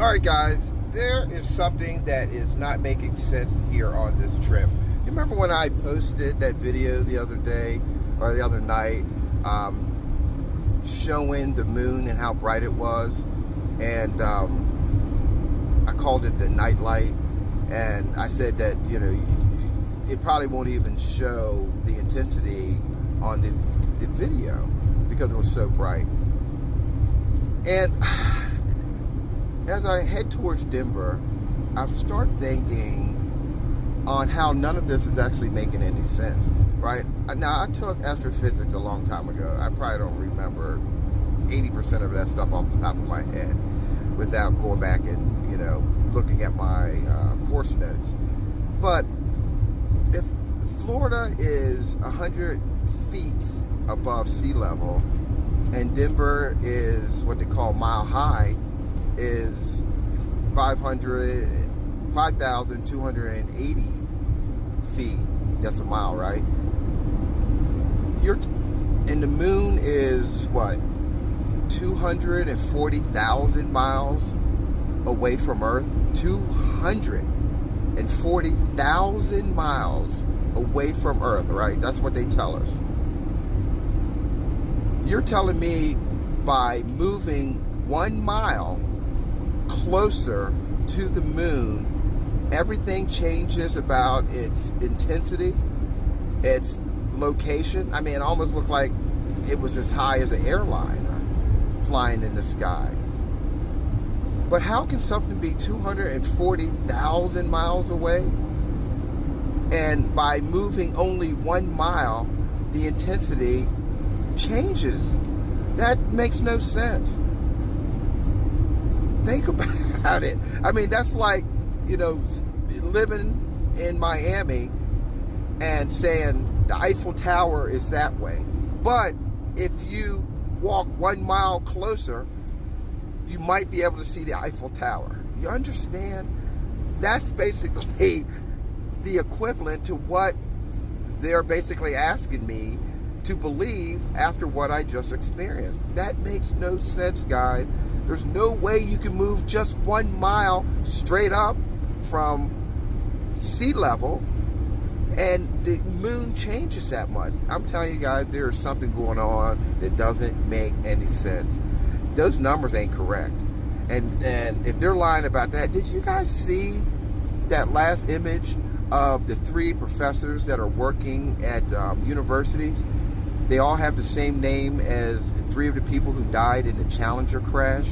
Alright guys, there is something that is not making sense here on this trip. You remember when I posted that video the other day, or the other night, showing the moon and how bright it was? And I called it the night light. And I said that, you know, it probably won't even show the intensity on the video because it was so bright. And as I head towards Denver, I start thinking on how none of this is actually making any sense, right? Now, I took astrophysics a long time ago. I probably don't remember 80% of that stuff off the top of my head without going back and, you know, looking at my course notes. But if Florida is 100 feet above sea level and Denver is what they call mile high, is 5,280 feet. That's a mile, right? And the moon is what, 240,000 miles away from Earth. 240,000 miles away from Earth, right? That's what they tell us. You're telling me by moving 1 mile closer to the moon, everything changes about its intensity, its location. I mean, it almost looked like it was as high as an airliner flying in the sky. But how can something be 240,000 miles away, and by moving only 1 mile, the intensity changes? That makes no sense. Think about it. I mean, that's like, you know, living in Miami and saying the Eiffel Tower is that way. But if you walk 1 mile closer, you might be able to see the Eiffel Tower. You understand? That's basically the equivalent to what they're basically asking me to believe after what I just experienced. That makes no sense, guys. There's no way you can move just 1 mile straight up from sea level and the moon changes that much. I'm telling you guys, there is something going on that doesn't make any sense. Those numbers ain't correct. And if they're lying about that, did you guys see that last image of the 3 professors that are working at universities? They all have the same name as 3 of the people who died in the Challenger crash.